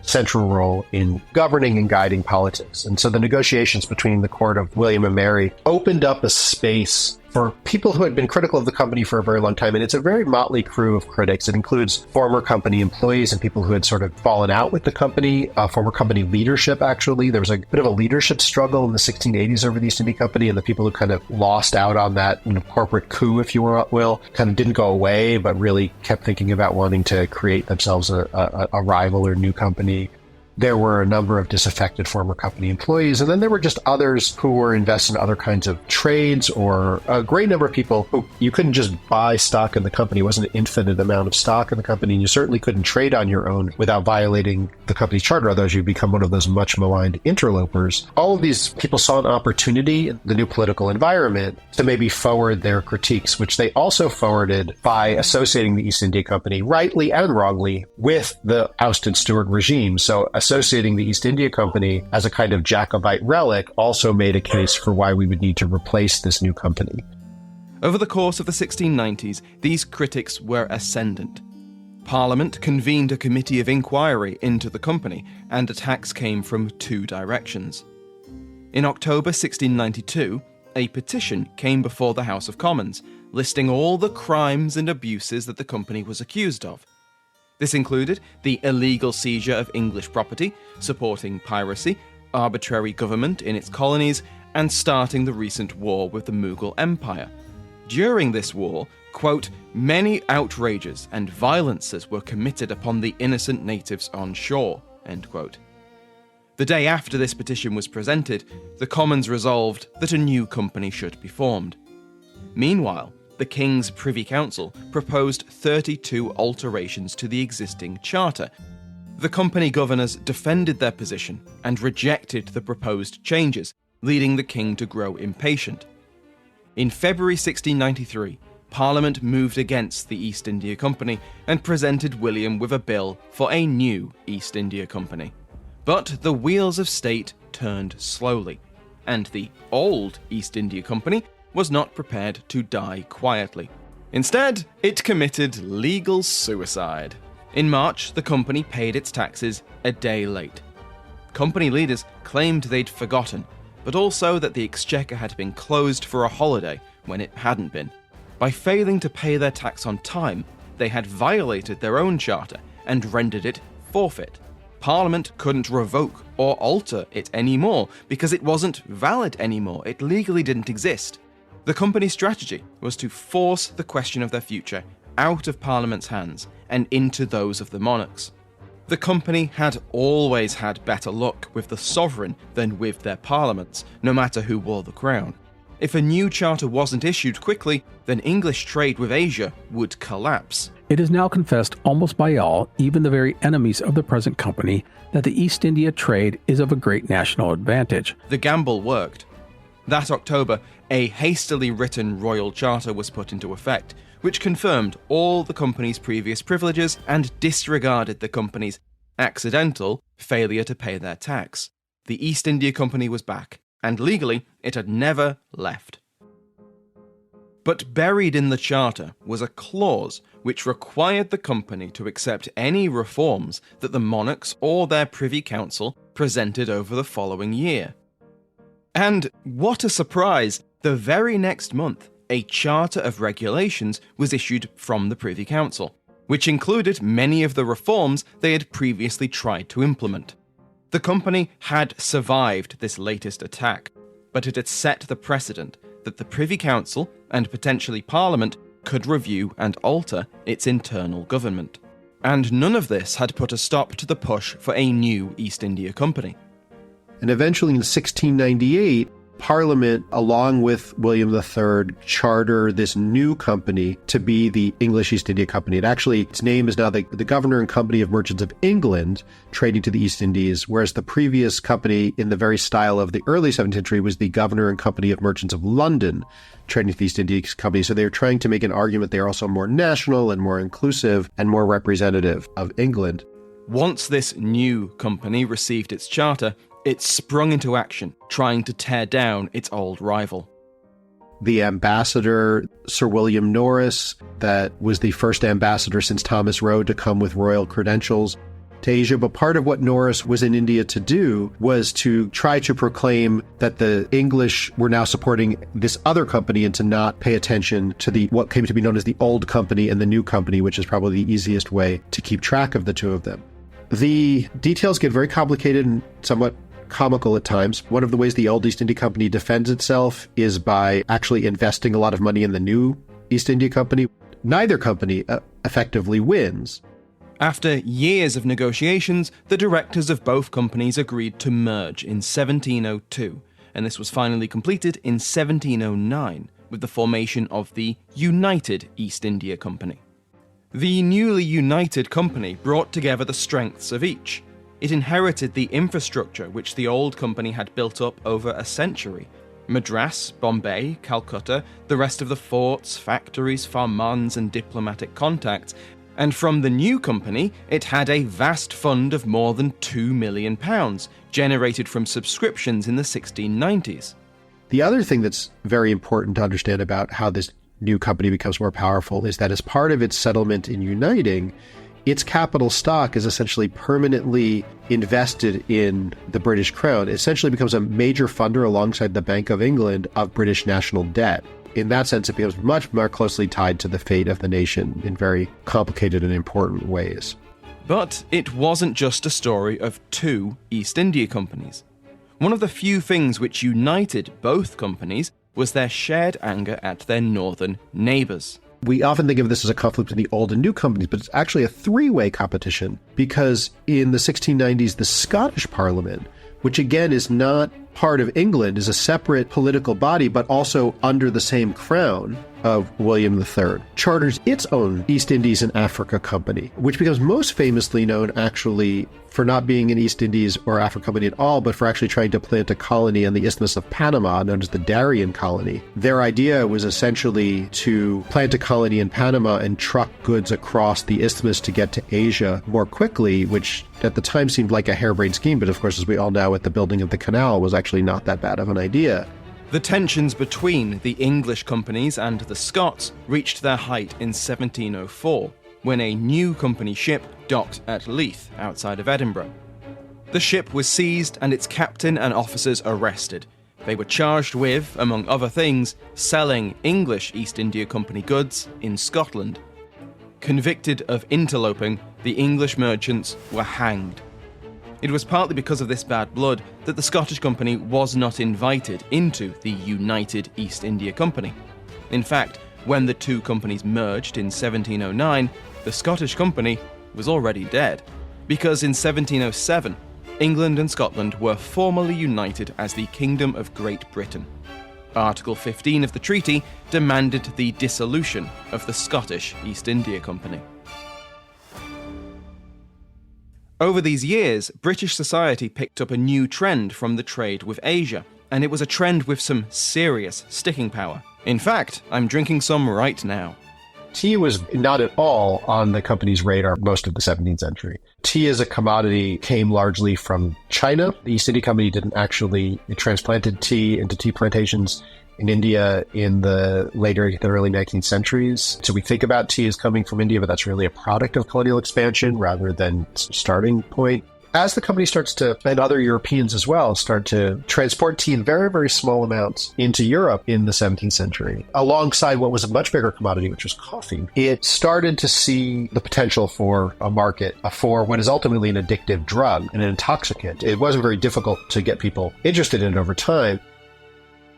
central role in governing and guiding politics. And so the negotiations between the court of William and Mary opened up a space for people who had been critical of the company for a very long time. And it's a very motley crew of critics. It includes former company employees and people who had sort of fallen out with the company, former company leadership, actually. There was a bit of a leadership struggle in the 1680s over the East India Company, and the people who kind of lost out on that corporate coup, if you will, kind of didn't go away, but really kept thinking about wanting to create themselves a rival or new company. There were a number of disaffected former company employees, and then there were just others who were invested in other kinds of trades, or a great number of people who you couldn't just buy stock in the company. It wasn't an infinite amount of stock in the company, and you certainly couldn't trade on your own without violating the company's charter, otherwise you'd become one of those much maligned interlopers. All of these people saw an opportunity in the new political environment to maybe forward their critiques, which they also forwarded by associating the East India Company, rightly and wrongly, with the ousted Stuart regime. So associating the East India Company as a kind of Jacobite relic also made a case for why we would need to replace this new company. Over the course of the 1690s, these critics were ascendant. Parliament convened a committee of inquiry into the company, and attacks came from two directions. In October 1692, a petition came before the House of Commons, listing all the crimes and abuses that the company was accused of. This included the illegal seizure of English property, supporting piracy, arbitrary government in its colonies, and starting the recent war with the Mughal Empire. During this war, quote, many outrages and violences were committed upon the innocent natives on shore, end quote. The day after this petition was presented, the Commons resolved that a new company should be formed. Meanwhile, the King's Privy Council proposed 32 alterations to the existing charter. The company governors defended their position and rejected the proposed changes, leading the king to grow impatient. In February 1693, Parliament moved against the East India Company and presented William with a bill for a new East India Company. But the wheels of state turned slowly, and the old East India Company was not prepared to die quietly. Instead, it committed legal suicide. In March, the company paid its taxes a day late. Company leaders claimed they'd forgotten, but also that the exchequer had been closed for a holiday when it hadn't been. By failing to pay their tax on time, they had violated their own charter and rendered it forfeit. Parliament couldn't revoke or alter it anymore because it wasn't valid anymore. It legally didn't exist. The company's strategy was to force the question of their future out of Parliament's hands and into those of the monarchs. The company had always had better luck with the sovereign than with their parliaments, no matter who wore the crown. If a new charter wasn't issued quickly, then English trade with Asia would collapse. It is now confessed almost by all, even the very enemies of the present company, that the East India trade is of a great national advantage. The gamble worked. That October, a hastily written royal charter was put into effect, which confirmed all the company's previous privileges and disregarded the company's accidental failure to pay their tax. The East India Company was back, and legally it had never left. But buried in the charter was a clause which required the company to accept any reforms that the monarchs or their Privy Council presented over the following year. And what a surprise! The very next month, a charter of regulations was issued from the Privy Council, which included many of the reforms they had previously tried to implement. The company had survived this latest attack, but it had set the precedent that the Privy Council, and potentially Parliament, could review and alter its internal government. And none of this had put a stop to the push for a new East India Company. And eventually in 1698, Parliament, along with William III, chartered this new company to be the English East India Company. Its name is now the Governor and Company of Merchants of England, trading to the East Indies, whereas the previous company in the very style of the early 17th century was the Governor and Company of Merchants of London, trading to the East India Company. So they were trying to make an argument they are also more national and more inclusive and more representative of England. Once this new company received its charter, it sprung into action, trying to tear down its old rival. The ambassador, Sir William Norris, that was the first ambassador since Thomas Roe to come with royal credentials to Asia. But part of what Norris was in India to do was to try to proclaim that the English were now supporting this other company and to not pay attention to what came to be known as the old company and the new company, which is probably the easiest way to keep track of the two of them. The details get very complicated and somewhat comical at times. One of the ways the old East India Company defends itself is by actually investing a lot of money in the new East India Company. Neither company effectively wins. After years of negotiations, the directors of both companies agreed to merge in 1702, and this was finally completed in 1709 with the formation of the United East India Company. The newly united company brought together the strengths of each. It inherited the infrastructure which the old company had built up over a century. Madras, Bombay, Calcutta, the rest of the forts, factories, farmans and diplomatic contacts. And from the new company, it had a vast fund of more than £2 million, generated from subscriptions in the 1690s. The other thing that's very important to understand about how this new company becomes more powerful is that as part of its settlement in uniting, its capital stock is essentially permanently invested in the British Crown. It essentially becomes a major funder alongside the Bank of England of British national debt. In that sense, it becomes much more closely tied to the fate of the nation in very complicated and important ways. But it wasn't just a story of two East India companies. One of the few things which united both companies was their shared anger at their northern neighbours. We often think of this as a conflict between the old and new companies, but it's actually a three-way competition, because in the 1690s, the Scottish Parliament, which again is not part of England, is a separate political body, but also under the same crown of William III, charters its own East Indies and Africa Company, which becomes most famously known actually for not being an East Indies or Africa Company at all, but for actually trying to plant a colony on the Isthmus of Panama, known as the Darien Colony. Their idea was essentially to plant a colony in Panama and truck goods across the isthmus to get to Asia more quickly, which at the time seemed like a harebrained scheme, but of course, as we all know, with the building of the canal was actually not that bad of an idea. The tensions between the English companies and the Scots reached their height in 1704, when a new company ship docked at Leith, outside of Edinburgh. The ship was seized and its captain and officers arrested. They were charged with, among other things, selling English East India Company goods in Scotland. Convicted of interloping, the English merchants were hanged. It was partly because of this bad blood that the Scottish Company was not invited into the United East India Company. In fact, when the two companies merged in 1709, the Scottish Company was already dead, because in 1707, England and Scotland were formally united as the Kingdom of Great Britain. Article 15 of the treaty demanded the dissolution of the Scottish East India Company. Over these years, British society picked up a new trend from the trade with Asia, and it was a trend with some serious sticking power. In fact, I'm drinking some right now. Tea was not at all on the company's radar most of the 17th century. Tea as a commodity came largely from China. The East India Company it transplanted tea into tea plantations in India in the early 19th centuries. So we think about tea as coming from India, but that's really a product of colonial expansion rather than starting point. As the company starts to, and other Europeans as well, start to transport tea in very, very small amounts into Europe in the 17th century, alongside what was a much bigger commodity, which was coffee, it started to see the potential for a market for what is ultimately an addictive drug, an intoxicant. It wasn't very difficult to get people interested in it over time.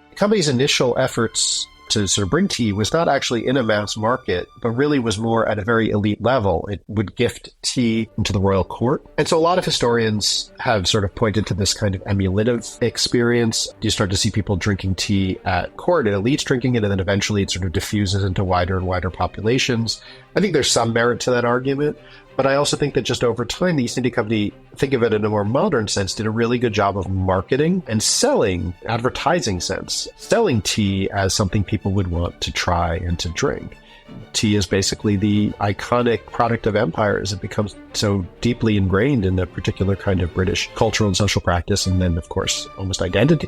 The company's initial efforts to sort of bring tea was not actually in a mass market, but really was more at a very elite level. It would gift tea into the royal court. And so a lot of historians have sort of pointed to this kind of emulative experience. You start to see people drinking tea at court, and elites drinking it, and then eventually it sort of diffuses into wider and wider populations. I think there's some merit to that argument. But I also think that just over time, the East India Company, think of it in a more modern sense, did a really good job of marketing and selling, advertising sense, selling tea as something people would want to try and to drink. Tea is basically the iconic product of empires. It becomes so deeply ingrained in a particular kind of British cultural and social practice, and then, of course, almost identity.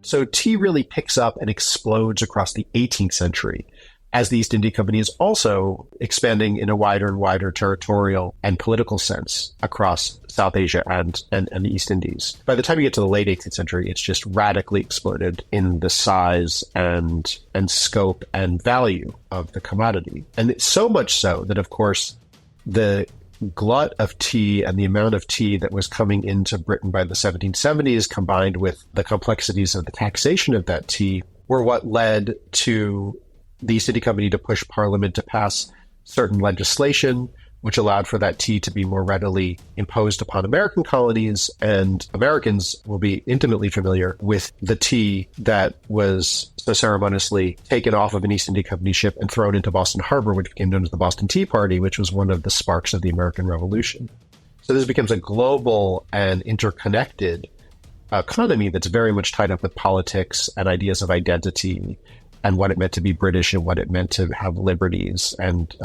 So tea really picks up and explodes across the 18th century, as the East India Company is also expanding in a wider and wider territorial and political sense across South Asia and the East Indies. By the time you get to the late 18th century, it's just radically exploded in the size and scope and value of the commodity. And it's so much so that, of course, the glut of tea and the amount of tea that was coming into Britain by the 1770s, combined with the complexities of the taxation of that tea, were what led to the East India Company to push Parliament to pass certain legislation, which allowed for that tea to be more readily imposed upon American colonies. And Americans will be intimately familiar with the tea that was so ceremoniously taken off of an East India Company ship and thrown into Boston Harbor, which became known as the Boston Tea Party, which was one of the sparks of the American Revolution. So this becomes a global and interconnected economy that's very much tied up with politics and ideas of identity and what it meant to be British and what it meant to have liberties, and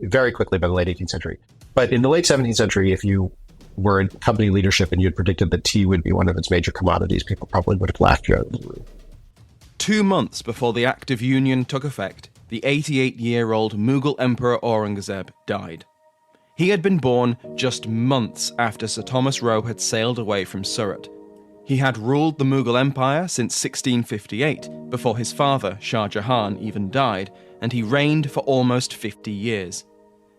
very quickly by the late 18th century. But in the late 17th century, if you were in company leadership and you had predicted that tea would be one of its major commodities, people probably would have laughed you out of the room. 2 months before the Act of Union took effect, the 88-year-old Mughal Emperor Aurangzeb died. He had been born just months after Sir Thomas Roe had sailed away from Surat. He had ruled the Mughal Empire since 1658, before his father, Shah Jahan, even died, and he reigned for almost 50 years.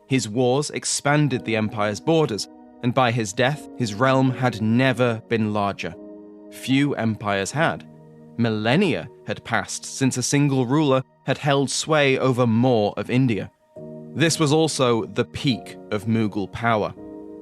His wars expanded the empire's borders, and by his death, his realm had never been larger. Few empires had. Millennia had passed since a single ruler had held sway over more of India. This was also the peak of Mughal power.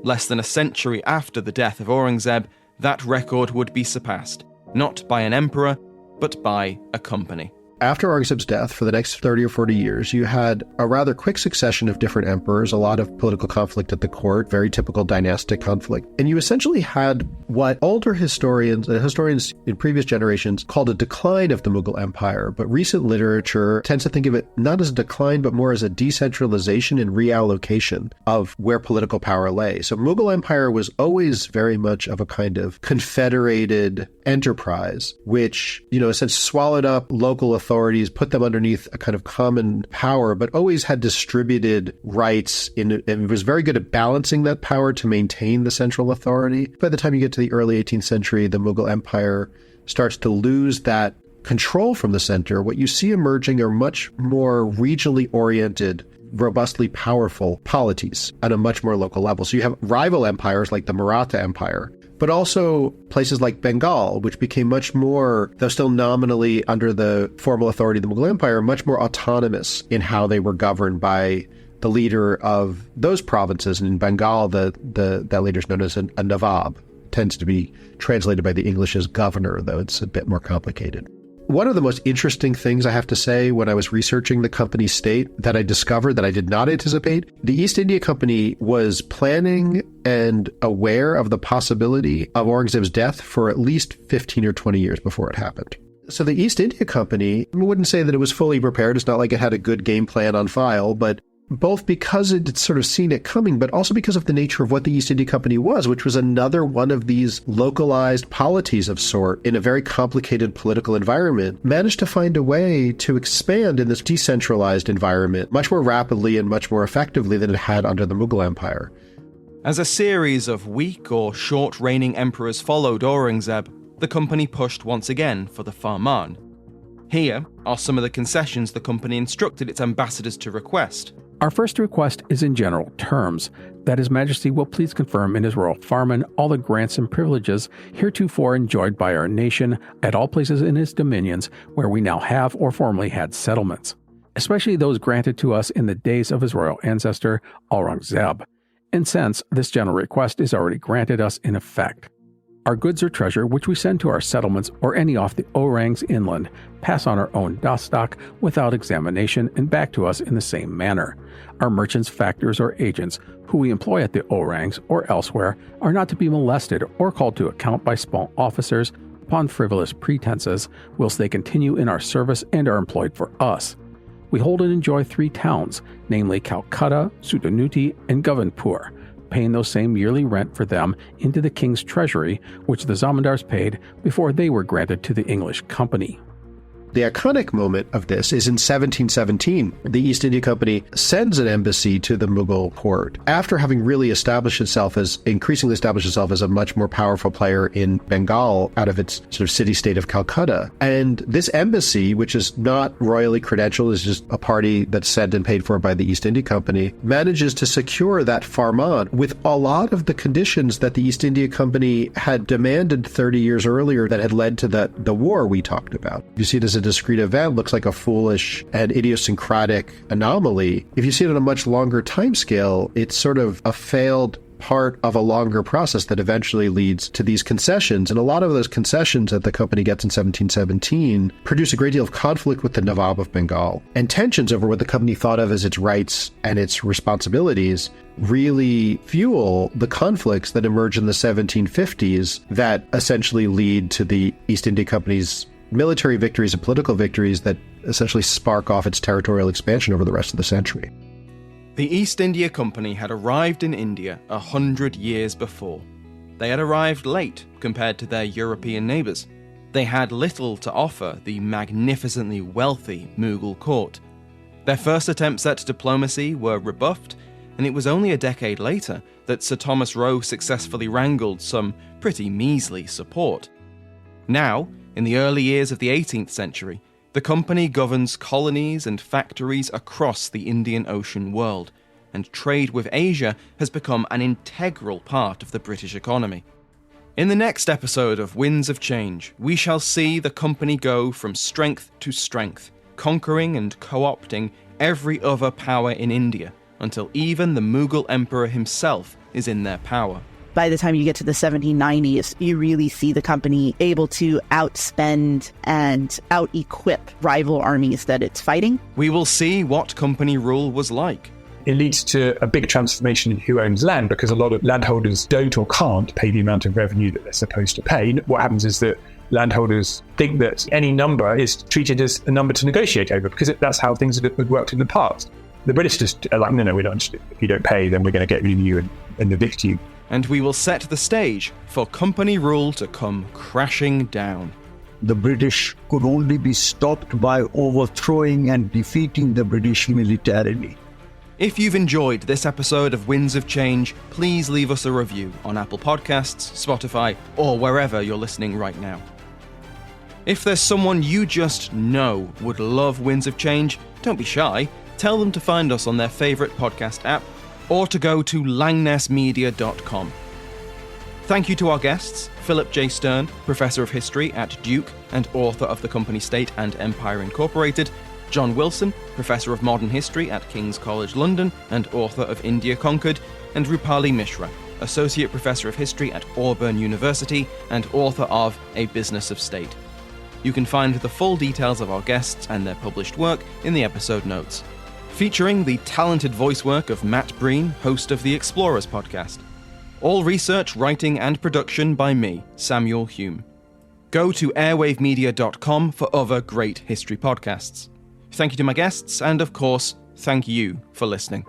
Less than a century after the death of Aurangzeb, that record would be surpassed, not by an emperor, but by a company. After Aurangzeb's death, for the next 30 or 40 years, you had a rather quick succession of different emperors, a lot of political conflict at the court, very typical dynastic conflict. And you essentially had what older historians in previous generations called a decline of the Mughal Empire. But recent literature tends to think of it not as a decline, but more as a decentralization and reallocation of where political power lay. So Mughal Empire was always very much of a kind of confederated enterprise, which, essentially swallowed up local authorities, put them underneath a kind of common power, but always had distributed rights and was very good at balancing that power to maintain the central authority. By the time you get to the early 18th century, the Mughal Empire starts to lose that control from the center. What you see emerging are much more regionally oriented, robustly powerful polities at a much more local level. So you have rival empires like the Maratha Empire, but also places like Bengal, which became much more, though still nominally under the formal authority of the Mughal Empire, much more autonomous in how they were governed by the leader of those provinces. And in Bengal, that leader is known as a Nawab. Tends to be translated by the English as governor, though it's a bit more complicated. One of the most interesting things, I have to say, when I was researching the company's state that I discovered that I did not anticipate, the East India Company was planning and aware of the possibility of Aurangzeb's death for at least 15 or 20 years before it happened. So the East India Company, I wouldn't say that it was fully prepared. It's not like it had a good game plan on file, but both because it had sort of seen it coming, but also because of the nature of what the East India Company was, which was another one of these localized polities of sort in a very complicated political environment, managed to find a way to expand in this decentralized environment much more rapidly and much more effectively than it had under the Mughal Empire. As a series of weak or short reigning emperors followed Aurangzeb, the company pushed once again for the Farman. Here are some of the concessions the company instructed its ambassadors to request. Our first request is in general terms, that His Majesty will please confirm in his royal farman all the grants and privileges heretofore enjoyed by our nation at all places in his dominions where we now have or formerly had settlements, especially those granted to us in the days of his royal ancestor Aurangzeb. And since this general request is already granted us in effect, our goods or treasure which we send to our settlements or any off the Orangs inland pass on our own dastak without examination and back to us in the same manner. Our merchants, factors, or agents who we employ at the Orangs or elsewhere are not to be molested or called to account by small officers upon frivolous pretenses, whilst they continue in our service and are employed for us. We hold and enjoy 3 towns, namely Calcutta, Sutanuti, and Governpur, paying those same yearly rent for them into the king's treasury, which the zamindars paid before they were granted to the English company. The iconic moment of this is in 1717. The East India Company sends an embassy to the Mughal court after having really increasingly established itself as a much more powerful player in Bengal out of its sort of city-state of Calcutta. And this embassy, which is not royally credentialed, is just a party that's sent and paid for by the East India Company, manages to secure that farman with a lot of the conditions that the East India Company had demanded 30 years earlier that had led to the war we talked about. You see it as a discrete event, looks like a foolish and idiosyncratic anomaly. If you see it on a much longer timescale, it's sort of a failed part of a longer process that eventually leads to these concessions. And a lot of those concessions that the company gets in 1717 produce a great deal of conflict with the Nawab of Bengal. And tensions over what the company thought of as its rights and its responsibilities really fuel the conflicts that emerge in the 1750s that essentially lead to the East India Company's military victories and political victories that essentially spark off its territorial expansion over the rest of the century. The East India Company had arrived in India 100 years before. They had arrived late compared to their European neighbours. They had little to offer the magnificently wealthy Mughal court. Their first attempts at diplomacy were rebuffed, and it was only a decade later that Sir Thomas Roe successfully wrangled some pretty measly support. Now, in the early years of the 18th century, the company governs colonies and factories across the Indian Ocean world, and trade with Asia has become an integral part of the British economy. In the next episode of Winds of Change, we shall see the company go from strength to strength, conquering and co-opting every other power in India, until even the Mughal Emperor himself is in their power. By the time you get to the 1790s, you really see the company able to outspend and out-equip rival armies that it's fighting. We will see what company rule was like. It leads to a big transformation in who owns land, because a lot of landholders don't or can't pay the amount of revenue that they're supposed to pay. What happens is that landholders think that any number is treated as a number to negotiate over, because that's how things had worked in the past. The British just are like, no, we don't. If you don't pay, then we're going to get rid of you and evict you. And we will set the stage for company rule to come crashing down. The British could only be stopped by overthrowing and defeating the British militarily. If you've enjoyed this episode of Winds of Change, please leave us a review on Apple Podcasts, Spotify, or wherever you're listening right now. If there's someone you just know would love Winds of Change, don't be shy. Tell them to find us on their favourite podcast app, or to go to langnessmedia.com. Thank you to our guests, Philip J. Stern, Professor of History at Duke and author of The Company State and Empire Incorporated, John Wilson, Professor of Modern History at King's College London and author of India Conquered, and Rupali Mishra, Associate Professor of History at Auburn University and author of A Business of State. You can find the full details of our guests and their published work in the episode notes. Featuring the talented voice work of Matt Breen, host of the Explorers podcast. All research, writing, and production by me, Samuel Hume. Go to airwavemedia.com for other great history podcasts. Thank you to my guests, and of course, thank you for listening.